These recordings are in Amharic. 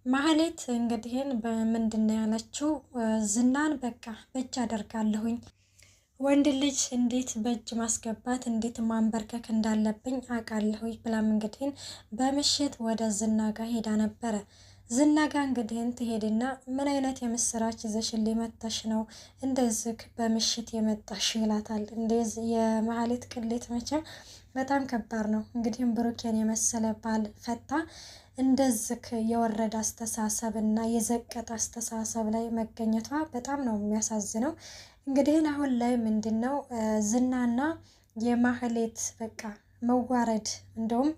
ማህሌት እንግዲህን በምንድነው ያለችው? ዝናን በቃ በእጅ አደርጋለሁኝ ወንድ ልጅ እንዴት በእጅ ማስገባት እንዴት ማንበርከክ እንዳለብኝ አውቃለሁኝ ብላም እንግዲህን በምሽት ወደ ዝና ጋር ሄዳ ነበረ። ዝና ጋር እንግዲህን ትሄድና ምን አይነት የምስራች ይዘሽልኝ መጥተሽ ነው እንደዚህ በምሽት የመጣሽ ይላታል። እንደዚህ የማህሌት ቅሌት መቼም በጣም ከባድ ነው። እንግዲህም ብሩኬን የመሰለ ባል ፈታ እንደዚህ የወረደ አስተሳሰብ እና የዘቀጠ አስተሳሰብ ላይ መገኘቷ በጣም ነው የሚያሳዝነው። እንግዲህ አሁን ላይ ምንድነው ዝናና የማህሌት በቃ መዋረድ እንደውም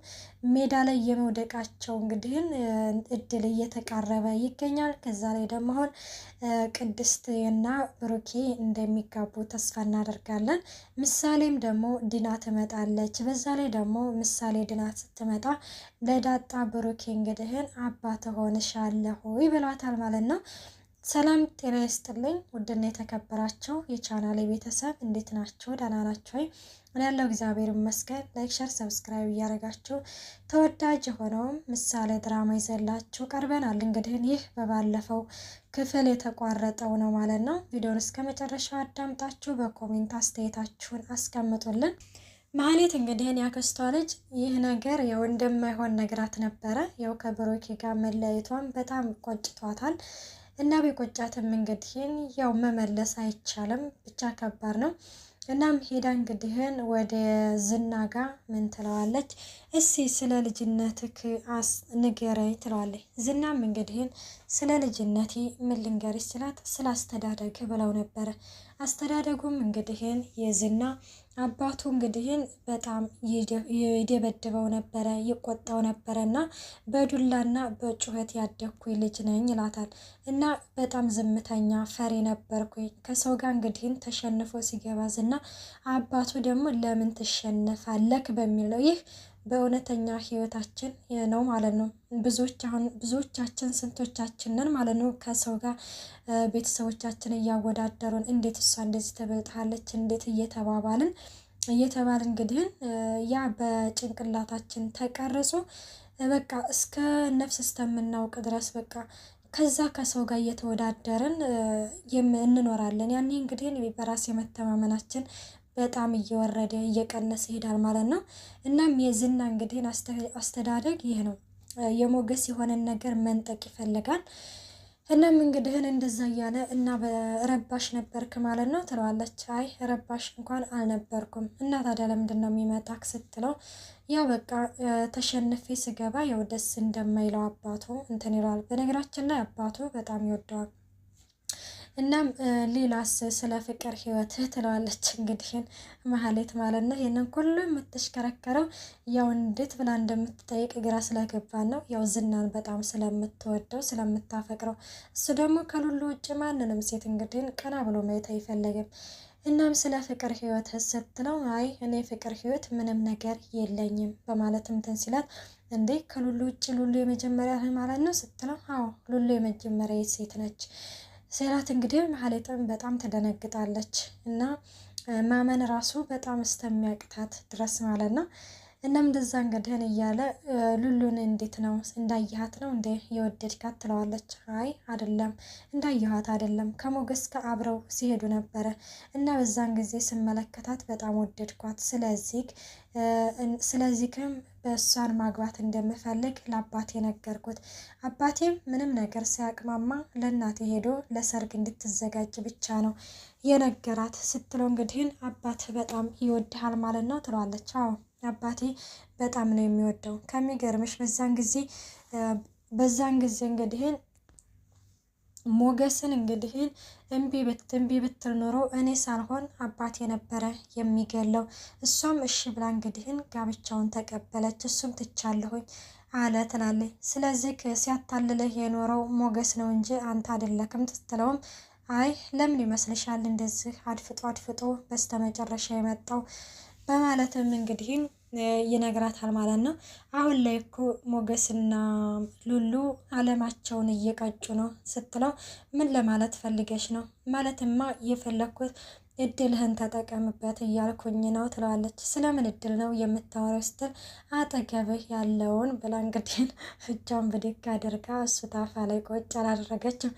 ሜዳ ላይ የመውደቃቸው እንግዲህ እድል እየተቃረበ ይገኛል። ከዛ ላይ ደግሞ አሁን ቅድስትና ብሩኬ እንደሚጋቡ ተስፋ እናደርጋለን። ምሳሌም ደግሞ ድና ትመጣለች። በዛ ላይ ደግሞ ምሳሌ ድና ስትመጣ ለዳጣ ብሩኬ እንግዲህ አባት ሆንሻለሁ ይብላታል ማለት ነው። ሰላም ጤና ይስጥልኝ ውድና የተከበራችሁ የቻናሌ ቤተሰብ እንዴት ናችሁ? ደህና ናችሁ ወይ? እኔ ያለው እግዚአብሔር ይመስገን። ላይክ ሸር ሰብስክራይብ እያደረጋችሁ ተወዳጅ የሆነውም ምሳሌ ድራማ ይዘላችሁ ቀርበናል። እንግዲህ ይህ በባለፈው ክፍል የተቋረጠው ነው ማለት ነው። ቪዲዮውን እስከ መጨረሻው አዳምጣችሁ በኮሜንት አስተያየታችሁን አስቀምጡልን። ማህሌት እንግዲህ ያክስቷ ልጅ ይህ ነገር ያው እንደማይሆን ነግራት ነበረ። ያው ከብሩኬ ጋር መለያየቷን በጣም ቆጭቷታል። እና ቢቆጫትም እንግዲህን ያው መመለስ አይቻልም፣ ብቻ ከባድ ነው። እናም ሄዳ እንግዲህን ወደ ዝና ጋር ምን ትለዋለች? እስቲ ስለ ልጅነትክ ንገረኝ ትለዋለች። ዝናም እንግዲህን ስለ ልጅነቴ ምን ልንገርሽ ስላት ስለ አስተዳደግ ብለው ነበረ። አስተዳደጉም እንግዲህን የዝና አባቱ እንግዲህን በጣም ይደበድበው ነበረ፣ ይቆጣው ነበረ እና በዱላና በጩኸት ያደግኩኝ ልጅ ነኝ ይላታል። እና በጣም ዝምተኛ ፈሪ ነበርኩኝ። ከሰው ጋር እንግዲህን ተሸንፎ ሲገባ ዝና አባቱ ደግሞ ለምን ትሸነፋለክ በሚለው ይህ በእውነተኛ ህይወታችን ነው ማለት ነው። ብዙዎቻችን ስንቶቻችንን ማለት ነው ከሰው ጋር ቤተሰቦቻችን እያወዳደሩን እንዴት እሷ እንደዚህ ተበልጣለች እንዴት እየተባባልን እንግዲህ ያ በጭንቅላታችን ተቀርጾ በቃ እስከ ነፍስ እስከምናውቅ ድረስ በቃ ከዛ ከሰው ጋር እየተወዳደርን እንኖራለን። ያኔ እንግዲህ በራስ የመተማመናችን በጣም እየወረደ እየቀነሰ ይሄዳል ማለት ነው። እናም የዝና እንግዲህ አስተዳደግ ይህ ነው። የሞገስ የሆነን ነገር መንጠቅ ይፈልጋል። እናም እንግዲህ እንደዛ እያለ እና በረባሽ ነበርክ ማለት ነው ትለዋለች። አይ ረባሽ እንኳን አልነበርኩም። እና ታዲያ ለምንድን ነው የሚመጣክ ስትለው ያው በቃ ተሸንፌ ስገባ ያው ደስ እንደማይለው አባቱ እንትን ይለዋል። በነገራችን ላይ አባቱ በጣም ይወደዋል። እናም ሌላስ ስለ ፍቅር ህይወት ትለዋለች እንግዲህ ማህሌት ማለት ነው። ይሄንን ሁሉ የምትሽከረከረው ያው እንዴት ብላ እንደምትጠይቅ ግራ ስለገባን ነው። ያው ዝናን በጣም ስለምትወደው ስለምታፈቅረው፣ እሱ ደግሞ ከሉሉ ውጭ ማንንም ሴት እንግዲህ ቀና ብሎ ማየት አይፈልግም። እናም ስለ ፍቅር ህይወት ስትለው አይ እኔ ፍቅር ህይወት ምንም ነገር የለኝም በማለት እንትን ሲላት እንዴ ከሉሉ ውጭ ሉሉ የመጀመሪያ ማለት ነው ስትለው አዎ ሉሉ የመጀመሪያ ሴት ነች ሴላት እንግዲህ ማህሌትም በጣም ተደነግጣለች እና ማመን ራሱ በጣም እስተሚያቅታት ድረስ ማለት ነው። እናም እንደዛ እንግዲህ እያለ ሉሉን እንዴት ነው እንዳየሃት ነው እንዴ የወደድካት ትለዋለች። አይ አይደለም እንዳየሃት አይደለም ከሞገስ ጋር አብረው ሲሄዱ ነበረ እና በዛን ጊዜ ስመለከታት በጣም ወደድኳት። ስለዚህም በእሷን ማግባት እንደምፈልግ ለአባቴ ነገርኩት። አባቴም ምንም ነገር ሲያቅማማ ለእናቴ ሄዶ ለሰርግ እንድትዘጋጅ ብቻ ነው የነገራት ስትለው እንግዲህ አባት በጣም ይወድሃል ማለት ነው ትለዋለች። አዎ አባቴ በጣም ነው የሚወደው። ከሚገርምሽ በዛን ጊዜ እንግዲህ ሞገስን እንግዲህ እምቢ ብትል ኖሮ እኔ ሳልሆን አባቴ ነበረ የሚገለው። እሷም እሺ ብላ እንግዲህ ጋብቻውን ተቀበለች። እሱም ትቻለሁኝ አለ ትላለች። ስለዚህ ሲያታልልህ የኖረው ሞገስ ነው እንጂ አንተ አይደለክም ስትለውም አይ ለምን ይመስልሻል እንደዚህ አድፍጦ በስተመጨረሻ የመጣው በማለትም እንግዲህ ይነግራታል ማለት ነው። አሁን ላይ እኮ ሞገስና ሉሉ አለማቸውን እየቀጩ ነው ስትለው ምን ለማለት ፈልገሽ ነው? ማለትማ የፈለኩት እድልህን ተጠቀምበት እያልኩኝ ነው ትለዋለች። ስለምን እድል ነው የምታወራው ስትል አጠገብህ ያለውን ብላ እንግዲህ እጇን ብድግ አድርጋ እሱ ታፋ ላይ ቆጭ አላደረገችም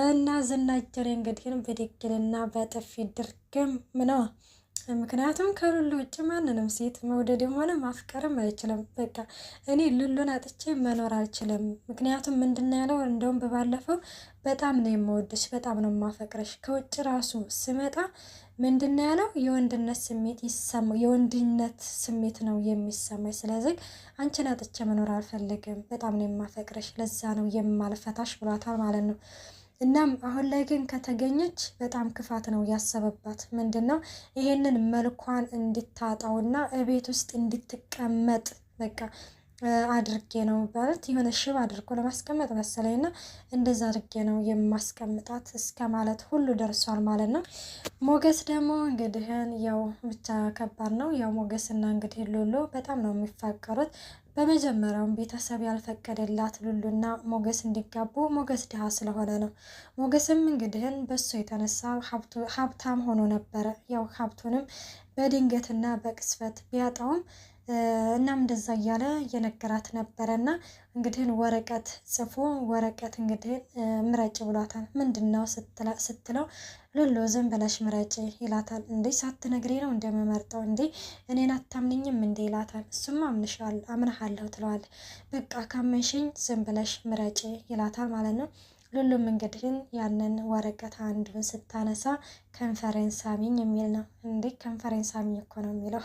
እና ዝናጀሬ እንግዲህ ብድግልና በጥፊ ድርግም ምነው። ምክንያቱም ከሉሉ ውጭ ማንንም ሴት መውደድም ሆነ ማፍቀርም አይችልም። በቃ እኔ ሉሉን አጥቼ መኖር አልችልም። ምክንያቱም ምንድን ያለው እንደውም በባለፈው በጣም ነው የምወድሽ፣ በጣም ነው የማፈቅረሽ፣ ከውጭ ራሱ ስመጣ ምንድን ያለው የወንድነት ስሜት የወንድነት ስሜት ነው የሚሰማኝ። ስለዚህ አንቺን አጥቼ መኖር አልፈልግም፣ በጣም ነው የማፈቅረሽ፣ ለዛ ነው የማልፈታሽ ብሏታል ማለት ነው። እናም አሁን ላይ ግን ከተገኘች በጣም ክፋት ነው ያሰበባት። ምንድን ነው ይሄንን መልኳን እንድታጣውና እቤት ውስጥ እንድትቀመጥ በቃ አድርጌ ነው ማለት የሆነ ሽብ አድርጎ ለማስቀመጥ መሰለኝ እና እንደዛ አድርጌ ነው የማስቀምጣት እስከ ማለት ሁሉ ደርሷል ማለት ነው። ሞገስ ደግሞ እንግዲህን ያው ብቻ ከባድ ነው። ያው ሞገስና እንግዲህ ሉሉ በጣም ነው የሚፋቀሩት። በመጀመሪያውም ቤተሰብ ያልፈቀደላት ሉሉና ሞገስ እንዲጋቡ ሞገስ ድሃ ስለሆነ ነው። ሞገስም እንግዲህን በሱ የተነሳ ሀብታም ሆኖ ነበረ። ያው ሀብቱንም በድንገትና በቅስፈት ቢያጣውም እናም እንደዛ እያለ እየነገራት ነበረ እና እንግዲህ ወረቀት ጽፎ ወረቀት እንግዲህ ምረጭ ብሏታል። ምንድን ነው ስትለው ሉሉ ዝም ብለሽ ምረጭ ይላታል። እንዴ ሳትነግሬ ነው እንደምመርጠው እንዴ እኔን አታምንኝም እንዴ ይላታል። እሱም አምንሃለሁ ትለዋል። በቃ ካመንሽኝ ዝም ብለሽ ምረጭ ይላታል ማለት ነው። ሉሉም እንግዲህ ያንን ወረቀት አንዱን ስታነሳ ኮንፈረንስ አሚኝ የሚል ነው። እንዴ ኮንፈረንስ አሚኝ እኮ ነው የሚለው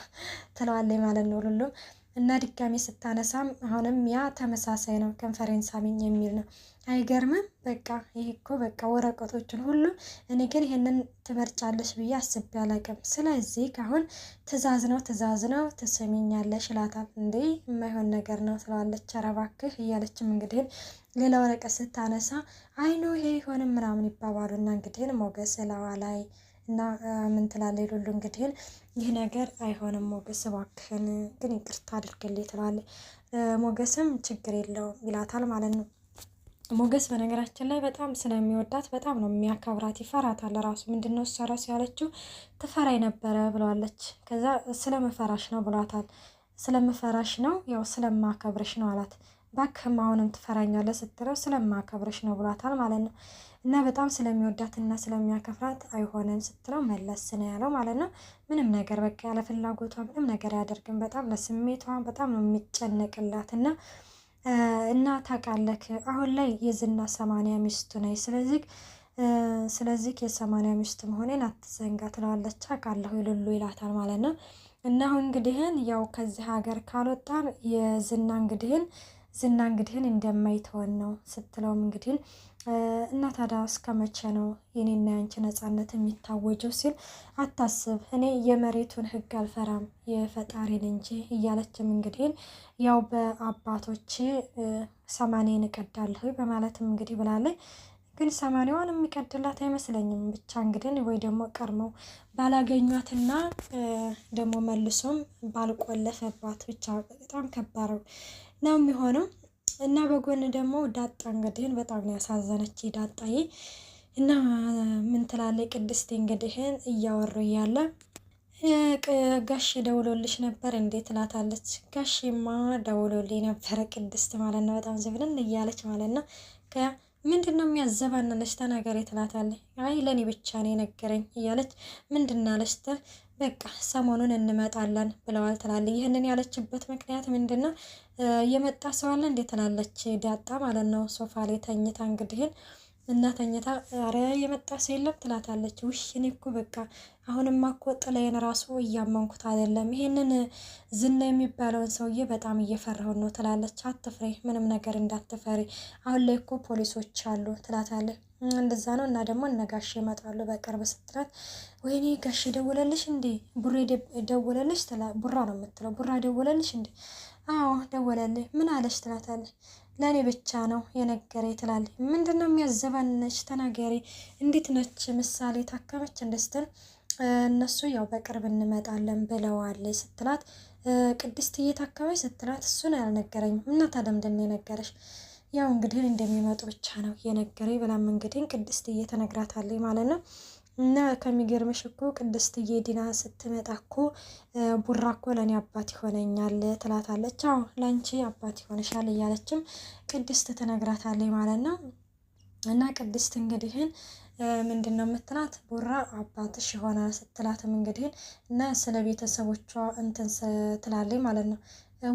ትለዋለች ማለት ነው ሉሉም እና ድጋሚ ስታነሳም አሁንም ያ ተመሳሳይ ነው፣ ኮንፈረንስ አሚኝ የሚል ነው። አይገርምም? በቃ ይህ እኮ በቃ ወረቀቶችን ሁሉ እኔ ግን ይሄንን ትመርጫለሽ ብዬ አስቤ አላውቅም። ስለዚህ አሁን ትእዛዝ ነው ትስሚኛለሽ ይላታል። እንዴ የማይሆን ነገር ነው ትለዋለች። ኧረ እባክህ እያለችም እንግዲህ ሌላ ወረቀት ስታነሳ አይኖ ይሄ ይሆንም ምናምን ይባባሉና እንግዲህ ሞገስ ላዋ ላይ እና ምን ትላለች ሉሉ እንግዲህ ይህ ነገር አይሆንም ሞገስ እባክህን ግን ይቅርታ አድርግልኝ ትላለች። ሞገስም ችግር የለውም ይላታል ማለት ነው። ሞገስ በነገራችን ላይ በጣም ስለሚወዳት በጣም ነው የሚያከብራት፣ ይፈራታል ራሱ። ምንድነው እሷ ራሱ ያለችው ትፈራኝ ነበረ ብለዋለች። ከዛ ስለምፈራሽ ነው ብሏታል። ስለምፈራሽ ነው ያው ስለማከብርሽ ነው አላት። ባክህም አሁንም ትፈራኛለህ ስትለው ስለማከብርሽ ነው ብሏታል ማለት ነው። እና በጣም ስለሚወዳትና ስለሚያከፍራት አይሆንም ስትለው መለስ ነው ያለው ማለት ነው። ምንም ነገር በቃ ያለ ፍላጎቷ ምንም ነገር አያደርግም። በጣም ለስሜቷ በጣም ነው የሚጨነቅላት እና ታውቃለህ አሁን ላይ የዝና 80 ሚስቱ ነኝ፣ ስለዚህ የ80 ሚስት መሆኔን አትዘንጋ ትለዋለች። አውቃለሁ ሉሉ ይላታል ማለት ነው። እና አሁን እንግዲህን ያው ከዚህ ሀገር ካልወጣን ዝና እንግዲህን እንደማይተወን ነው ስትለውም እንግዲህን እና ታዲያ እስከ መቼ ነው የኔና ያንቺ ነጻነት የሚታወጀው ሲል አታስብ፣ እኔ የመሬቱን ሕግ አልፈራም የፈጣሪን እንጂ እያለችም እንግዲህ ያው በአባቶች 80 እቀዳለሁ በማለትም እንግዲህ ብላለች። ግን 80ዋን የሚቀድላት አይመስለኝም። ብቻ እንግዲህ ወይ ደግሞ ቀርመው ባላገኟትና ደግሞ መልሶም ባልቆለፈባት ብቻ በጣም ከባድ ነው የሚሆነው። እና በጎን ደግሞ ዳጣ እንግዲህ በጣም ነው ያሳዘነች ዳጣዬ። እና ምን ትላለች ቅድስት እንግዲህን እያወሩ እያለ ጋሽ ደውሎልሽ ነበር እንዴ ትላታለች። ጋሽማ ደውሎልኝ ነበረ ቅድስት ማለት ነው። በጣም ዝብልን እያለች ማለት ነው። ምንድን ነው የሚያዘባንነች ተናገሪ ትላታለች። አይ ለእኔ ብቻ ነው የነገረኝ እያለች ምንድን አለች ትል በቃ ሰሞኑን እንመጣለን ብለዋል ትላለች። ይህንን ያለችበት ምክንያት ምንድን ነው? የመጣ ሰው አለ እንዴ ትላለች ዳጣ ማለት ነው። ሶፋ ላይ ተኝታ እንግዲህን እና ተኝታ አረ የመጣ ሰው የለም ትላታለች። ውሽ እኔ እኮ በቃ አሁንማ እኮ ጥላዬን ራሱ እያመንኩት አይደለም፣ ይሄንን ዝና የሚባለውን ሰውዬ በጣም እየፈራሁት ነው ትላለች። አትፍሬ፣ ምንም ነገር እንዳትፈሪ፣ አሁን ላይ እኮ ፖሊሶች አሉ ትላታለች። እንደዛ ነው እና ደግሞ እነ ጋሼ ይመጣሉ በቅርብ ስትላት፣ ወይኔ ጋሼ ደወለልሽ እንዴ? ቡሬ ደወለልሽ? ቡራ ነው የምትለው። ቡራ ደወለልሽ እንዴ? አዎ ደወለልኝ። ምን አለሽ ትላታለች። ለእኔ ብቻ ነው የነገረኝ ትላለች። ምንድን ነው የሚያዘባንነች? ተናገሪ። እንዴት ነች ምሳሌ ታከመች እንደ ስትል እነሱ ያው በቅርብ እንመጣለን ብለዋል ስትላት፣ ቅድስት እየታከመች ስትላት እሱን አልነገረኝም። እና ታዲያ ምንድን ነው የነገረሽ? ያው እንግዲህ እንደሚመጡ ብቻ ነው የነገረኝ ብላም እንግዲህ ቅድስት እየተነግራታለች ማለት ነው። እና ከሚገርምሽ እኮ ቅድስትዬ ዲና ስትመጣ እኮ ቡራ እኮ ለእኔ አባት ይሆነኛል ትላታለች። አዎ ለአንቺ አባት ይሆንሻል እያለችም ቅድስት ትነግራታለች ማለት ነው። እና ቅድስት እንግዲህን ምንድን ነው የምትላት ቡራ አባትሽ ይሆናል ስትላትም እንግዲህን እና ስለ ቤተሰቦቿ እንትን ስትላለች ማለት ነው።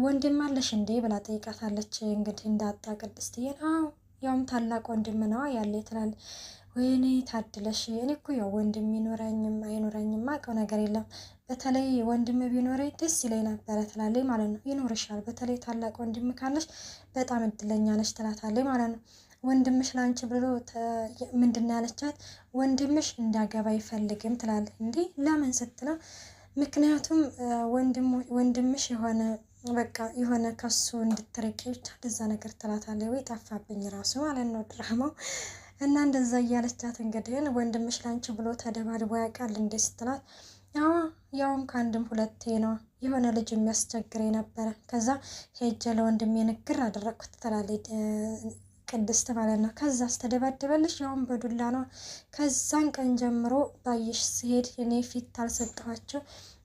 ወንድም አለሽ እንዴ ብላ ጠይቃታለች። እንግዲህ እንዳጣ ቅድስትዬን አዎ ያውም ታላቅ ወንድም ነዋ ያለ ትላለች። ወይኔ ታድለሽ፣ እኔ እኮ ያው ወንድም ይኖረኝም አይኖረኝም አውቀው ነገር የለም፣ በተለይ ወንድም ቢኖረኝ ደስ ይለኝ ነበረ ትላለች ማለት ነው። ይኖርሻል፣ በተለይ ታላቅ ወንድም ካለሽ በጣም እድለኛ ነሽ ትላታለች ማለት ነው። ወንድምሽ ላንቺ ብሎ ምንድን ነው ያለቻት? ወንድምሽ እንዳገባ አይፈልግም ትላለች። እንዲህ ለምን ስትለው ምክንያቱም ወንድምሽ የሆነ በቃ የሆነ ከሱ እንድትርቂ ብቻ እንደዛ ነገር ትላታለች። ወይ ጠፋብኝ ራሱ ማለት ነው ድራማው እና እንደዛ እያለቻት እንግዲህ ወንድምሽ ላንቺ ብሎ ተደባድቦ ያውቃል እንዴ ስትላት ያውም ከአንድም ሁለቴ ነው የሆነ ልጅ የሚያስቸግረኝ ነበረ ከዛ ሄጀ ለወንድሜ ንግር አደረግኩት ትላለች ቅድስት ማለት ነው። ከዛ አስተደባደበልሽ ያውም በዱላ ነው። ከዛን ቀን ጀምሮ ባየሽ ሲሄድ እኔ ፊት አልሰጠኋቸው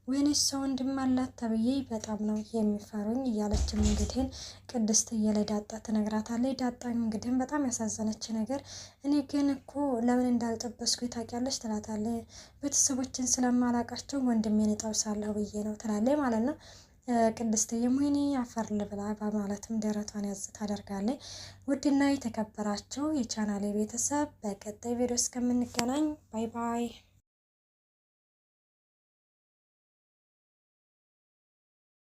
ወይኔ ሰው ወንድም አላት ተብዬ በጣም ነው የሚፈሩኝ እያለችም እንግዲህ ቅድስት ለዳጣ ትነግራታለች። ዳጣ እንግዲህ በጣም ያሳዘነች ነገር እኔ ግን እኮ ለምን እንዳልጠበስኩ ታውቂያለሽ ትላታለች። ቤተሰቦችን ስለማላቃቸው ወንድሜን እጠብሳለሁ ብዬ ነው ትላለች ማለት ነው። ቅድስት ወይኔ አፈር ልብላ በማለትም ደረቷን ያዝ ታደርጋለች። ውድና የተከበራቸው የቻናሌ ቤተሰብ በቀጣይ ቪዲዮ እስከምንገናኝ ባይ ባይ።